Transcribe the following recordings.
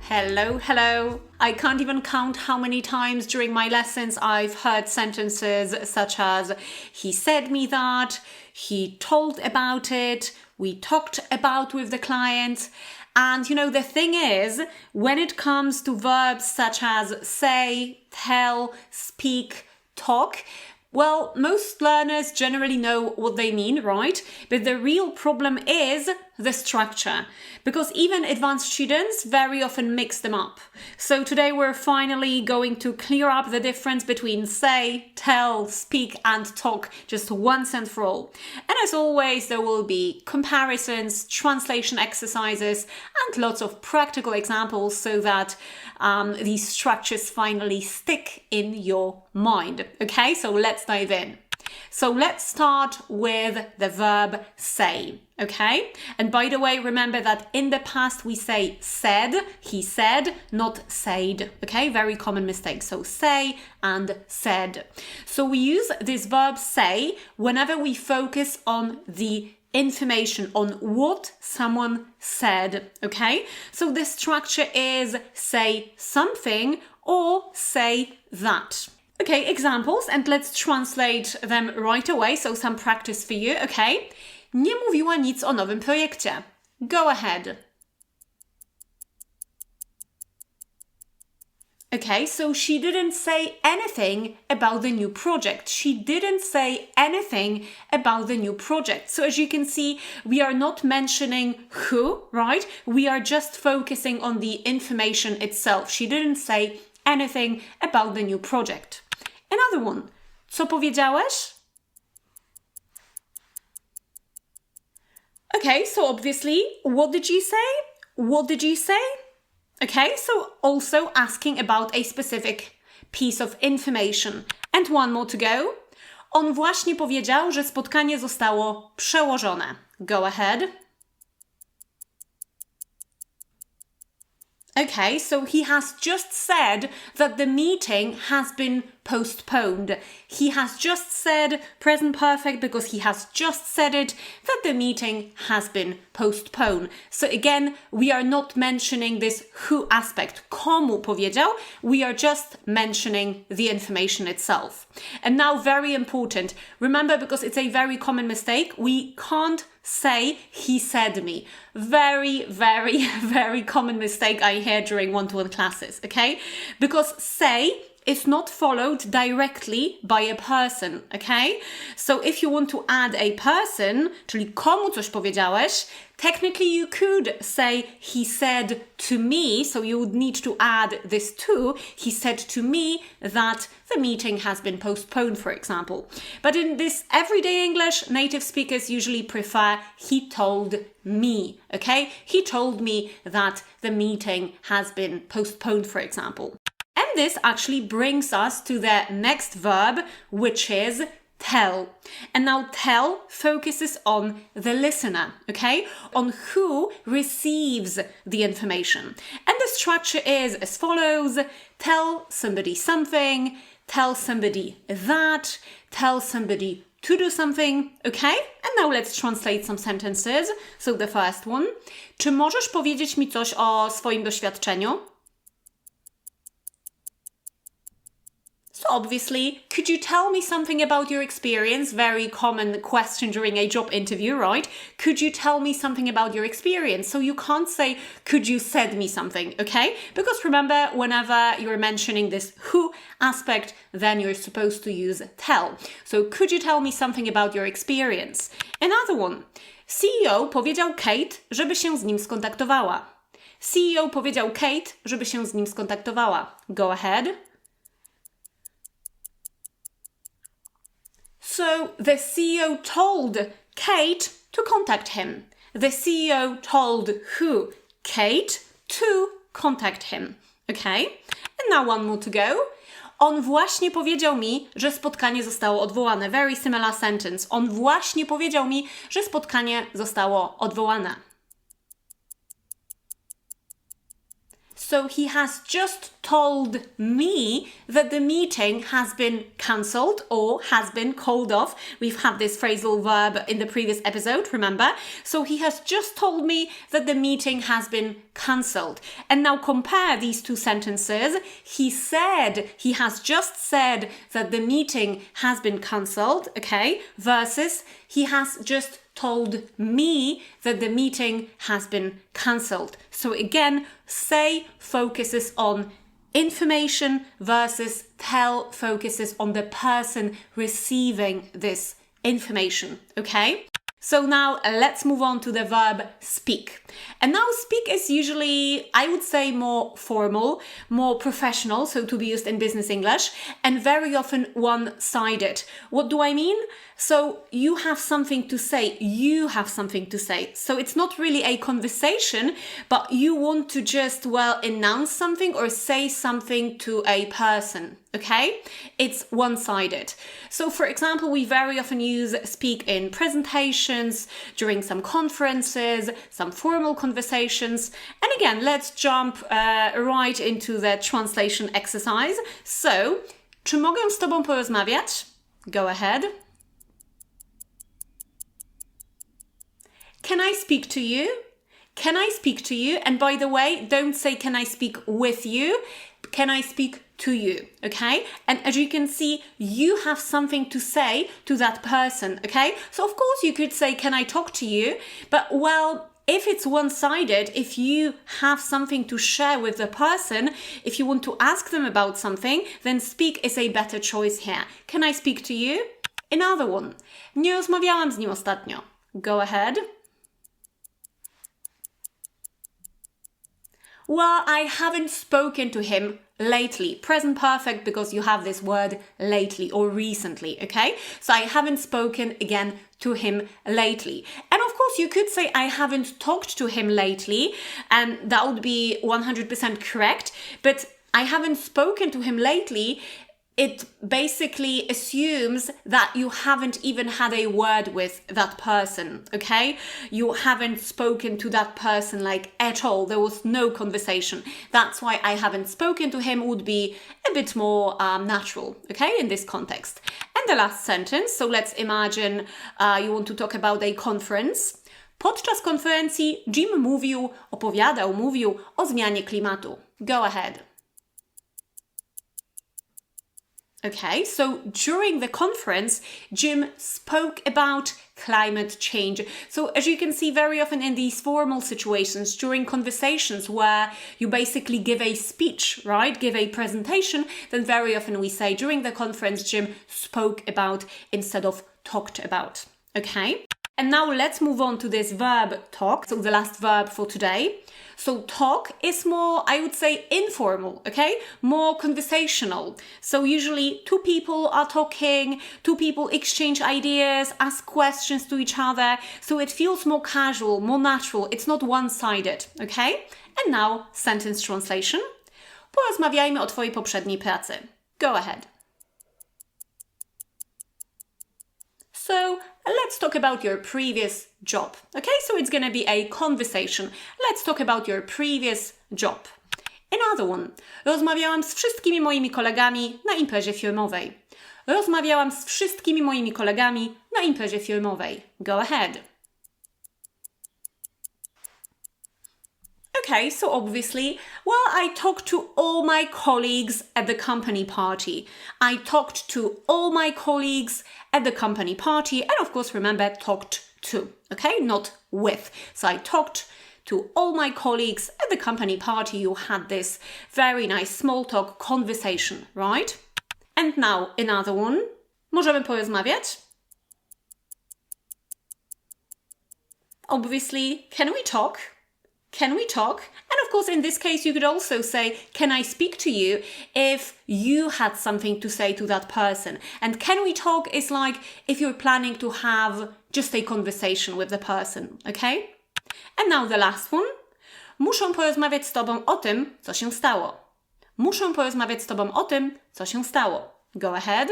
Hello, hello. I can't even count how many times during my lessons I've heard sentences such as he said me that, he told about it, we talked about with the client. And the thing is, when it comes to verbs such as say, tell, speak, talk, well, most learners generally know what they mean, right? But the real problem is the structure, because even advanced students very often mix them up. So today we're finally going to clear up the difference between say, tell, speak, and talk just once and for all. And as always, there will be comparisons, translation exercises, and lots of practical examples so that these structures finally stick in your mind. Okay, so let's dive in. So let's start with the verb say, okay? And by the way, remember that in the past we say said, he said, not said, okay? Very common mistake. So say and said. So we use this verb say whenever we focus on the information, on what someone said, okay? So the structure is say something or say that. Okay, examples, and let's translate them right away. So some practice for you, okay? Nie mówiła nic o nowym projekcie. Go ahead. Okay, so she didn't say anything about the new project. She didn't say anything about the new project. So as you can see, we are not mentioning who, right? We are just focusing on the information itself. She didn't say anything about the new project. Another one. Co powiedziałeś? Okay, so obviously, what did you say? What did you say? Okay, so also asking about a specific piece of information. And one more to go. On właśnie powiedział, że spotkanie zostało przełożone. Go ahead. Okay, so he has just said that the meeting has been postponed. He has just said, present perfect, because he has just said it, that the meeting has been postponed. So again, we are not mentioning this who aspect. Komu powiedział? We are just mentioning the information itself. And now, very important. Remember, because it's a very common mistake, we can't say he said me. Very, very, very common mistake I hear during one-to-one classes, okay? Because say is not followed directly by a person, okay? So if you want to add a person, czyli komu coś powiedziałeś, technically you could say he said to me, so you would need to add this to, he said to me that the meeting has been postponed, for example. But in this everyday English, native speakers usually prefer he told me, okay? He told me that the meeting has been postponed, for example. And this actually brings us to the next verb, which is tell. And now tell focuses on the listener, okay? On who receives the information. And the structure is as follows: tell somebody something, tell somebody that, tell somebody to do something, okay? And now let's translate some sentences. So the first one. Czy możesz powiedzieć mi coś o swoim doświadczeniu? So obviously, could you tell me something about your experience? Very common question during a job interview, right? Could you tell me something about your experience? So you can't say, could you said me something, okay? Because remember, whenever you're mentioning this who aspect, then you're supposed to use tell. So could you tell me something about your experience? Another one. CEO powiedział Kate, żeby się z nim skontaktowała. CEO powiedział Kate, żeby się z nim skontaktowała. Go ahead. So the CEO told Kate to contact him. The CEO told who? Kate to contact him. Okay? And now one more to go. On właśnie powiedział mi, że spotkanie zostało odwołane. Very similar sentence. On właśnie powiedział mi, że spotkanie zostało odwołane. So he has just told me that the meeting has been cancelled or has been called off. We've had this phrasal verb in the previous episode, remember? So he has just told me that the meeting has been cancelled. And now compare these two sentences. He has just said that the meeting has been cancelled, okay? Versus he has just told me that the meeting has been cancelled. So again, say focuses on information versus tell focuses on the person receiving this information, okay? So now let's move on to the verb speak. And now speak is usually, I would say, more formal, more professional, so to be used in business English, and very often one-sided. What do I mean? So you have something to say, So it's not really a conversation, but you want to just, announce something or say something to a person, okay? It's one-sided. So for example, we very often use speak in presentations, during some conferences, some formal conversations. And again, let's jump right into the translation exercise. So, czy mogę z tobą porozmawiać? Go ahead. Can I speak to you? Can I speak to you? And by the way, don't say can I speak with you? Can I speak to you? Okay? And as you can see, you have something to say to that person. Okay? So of course you could say can I talk to you? But if it's one-sided, if you have something to share with the person, if you want to ask them about something, then speak is a better choice here. Can I speak to you? Another one. Nie rozmawiałam z nim ostatnio. Go ahead. I haven't spoken to him lately. Present perfect because you have this word lately or recently, okay? So I haven't spoken again to him lately. And of course you could say I haven't talked to him lately, and that would be 100% correct, but I haven't spoken to him lately, it basically assumes that you haven't even had a word with that person, okay? You haven't spoken to that person at all. There was no conversation. That's why I haven't spoken to him would be a bit more natural, okay, in this context. And the last sentence, so let's imagine you want to talk about a conference. Podczas konferencji Jim mówił o zmianie klimatu. Go ahead. Okay, so during the conference, Jim spoke about climate change. So as you can see very often in these formal situations, during conversations where you basically give a speech, right? Give a presentation, then very often we say during the conference, Jim spoke about instead of talked about. Okay? And now let's move on to this verb talk, so the last verb for today. So talk is more, I would say, informal, okay? More conversational. So usually two people are talking, two people exchange ideas, ask questions to each other. So it feels more casual, more natural. It's not one-sided, okay? And now sentence translation. Porozmawiajmy o twojej poprzedniej pracy. Go ahead. So let's talk about your previous job. Okay, so it's going to be a conversation. Let's talk about your previous job. Another one. Rozmawiałam z wszystkimi moimi kolegami na imprezie firmowej. Rozmawiałam z wszystkimi moimi kolegami na imprezie firmowej. Go ahead. Okay, so obviously, I talked to all my colleagues at the company party. I talked to all my colleagues at the company party. And of course, remember, talked to, okay? Not with. So I talked to all my colleagues at the company party. You had this very nice small talk conversation, right? And now another one. Możemy porozmawiać? Obviously, can we talk? Can we talk? And of course, in this case, you could also say, can I speak to you if you had something to say to that person? And can we talk is like if you're planning to have just a conversation with the person, okay? And now the last one. Muszę porozmawiać z tobą o tym, co się stało. Muszę porozmawiać z tobą o tym, co się stało. Go ahead.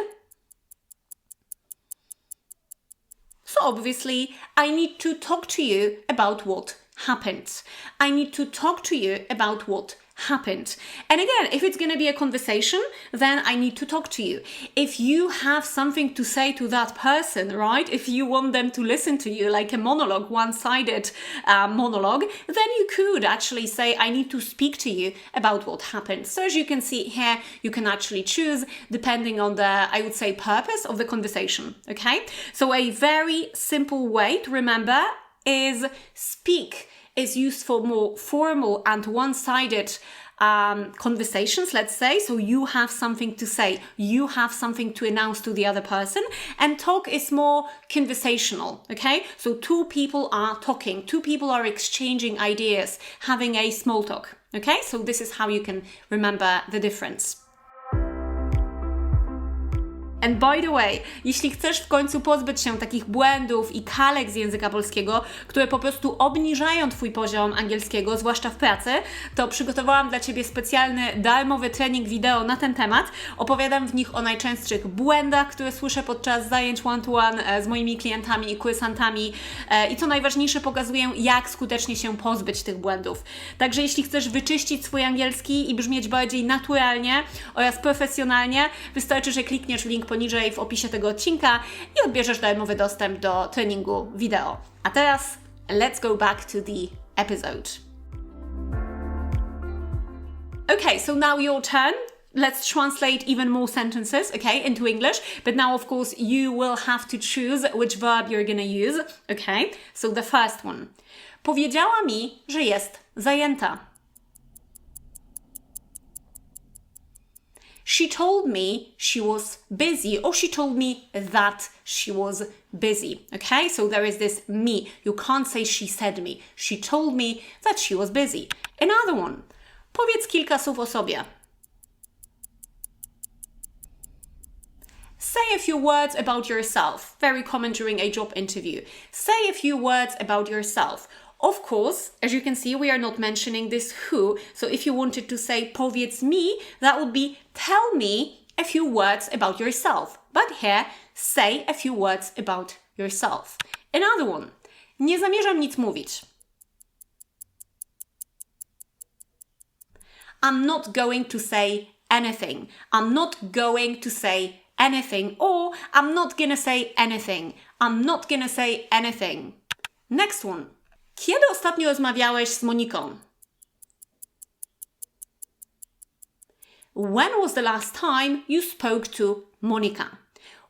So obviously, I need to talk to you about what happened. I need to talk to you about what happened. And again, if it's going to be a conversation, then I need to talk to you. If you have something to say to that person, right? If you want them to listen to you, like a monologue, one-sided monologue, then you could actually say, I need to speak to you about what happened. So as you can see here, you can actually choose depending on the, I would say, purpose of the conversation, okay? So a very simple way to remember is speak is used for more formal and one-sided conversations, let's say. So you have something to say, you have something to announce to the other person, and talk is more conversational, okay? So two people are talking, two people are exchanging ideas, having a small talk, okay? So this is how you can remember the difference. And by the way, jeśli chcesz w końcu pozbyć się takich błędów i kalek z języka polskiego, które po prostu obniżają Twój poziom angielskiego, zwłaszcza w pracy, to przygotowałam dla Ciebie specjalny, darmowy trening wideo na ten temat. Opowiadam w nich o najczęstszych błędach, które słyszę podczas zajęć one-to-one z moimi klientami i kursantami i co najważniejsze, pokazuję, jak skutecznie się pozbyć tych błędów. Także jeśli chcesz wyczyścić swój angielski i brzmieć bardziej naturalnie oraz profesjonalnie, wystarczy, że klikniesz w link poniżej w opisie tego odcinka i odbierzesz darmowy dostęp do treningu wideo. A teraz let's go back to the episode. Okay, so now your turn. Let's translate even more sentences, okay, into English. But now, of course, you will have to choose which verb you're gonna use, okay? So the first one. Powiedziała mi, że jest zajęta. She told me she was busy, or she told me that she was busy, okay? So there is this me. You can't say she said me. She told me that she was busy. Another one. Powiedz kilka słów o sobie. Say a few words about yourself. Very common during a job interview. Say a few words about yourself. Of course, as you can see, we are not mentioning this who. So if you wanted to say powiedz mi, that would be tell me a few words about yourself. But here, say a few words about yourself. Another one. Nie zamierzam nic mówić. I'm not going to say anything. I'm not going to say anything. Or I'm not gonna say anything. I'm not gonna say anything. Next one. Kiedy ostatnio rozmawiałeś z Moniką? When was the last time you spoke to Monica?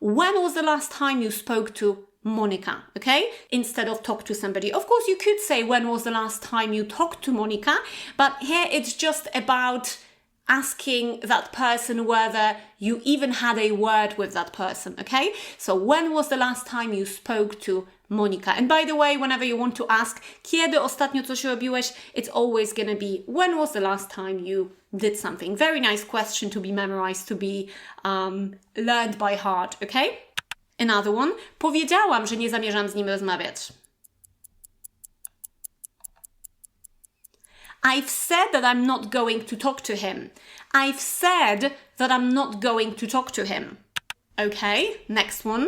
When was the last time you spoke to Monica? Okay? Instead of talk to somebody. Of course, you could say when was the last time you talked to Monica, but here it's just about asking that person whether you even had a word with that person, okay? So when was the last time you spoke to Monica? And by the way, whenever you want to ask, kiedy ostatnio coś robiłeś, it's always gonna be, when was the last time you did something? Very nice question to be memorized, to be learned by heart, okay? Another one. Powiedziałam, że nie zamierzam z nim rozmawiać. I've said that I'm not going to talk to him. I've said that I'm not going to talk to him. Okay, next one.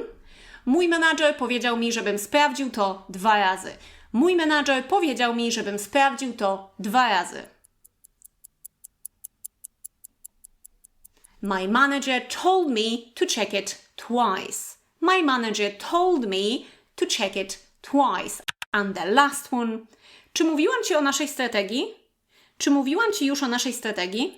Mój menadżer powiedział mi, żebym sprawdził to 2 razy. Mój menadżer powiedział mi, żebym sprawdził to 2 razy. My manager told me to check it twice. My manager told me to check it twice. And the last one. Czy mówiłam Ci o naszej strategii? Czy mówiłam Ci już o naszej strategii?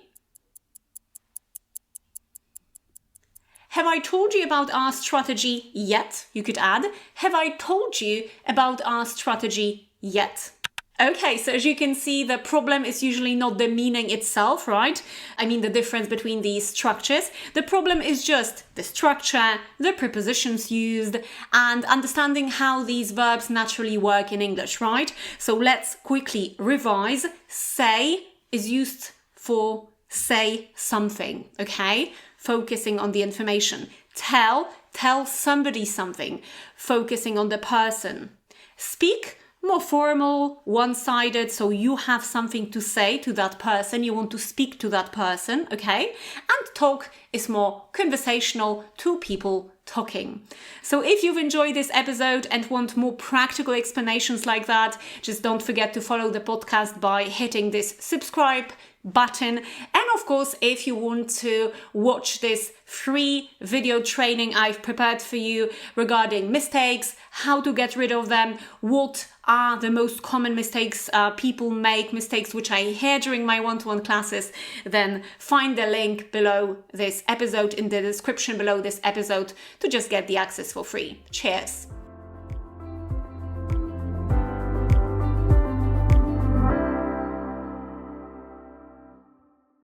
Have I told you about our strategy yet? You could add, have I told you about our strategy yet? Okay, so as you can see, the problem is usually not the meaning itself, right? I mean, the difference between these structures. The problem is just the structure, the prepositions used, and understanding how these verbs naturally work in English, right? So let's quickly revise. Say is used for say something, okay? Focusing on the information. Tell somebody something, focusing on the person. Speak, more formal, one-sided, so you have something to say to that person, you want to speak to that person, okay? And talk is more conversational, two people talking. So if you've enjoyed this episode and want more practical explanations like that, just don't forget to follow the podcast by hitting this subscribe button. And of course, if you want to watch this free video training I've prepared for you regarding mistakes, how to get rid of them, what are the most common mistakes people make, mistakes which I hear during my one-to-one classes, then find the link below this episode in the description below this episode to just get the access for free. Cheers!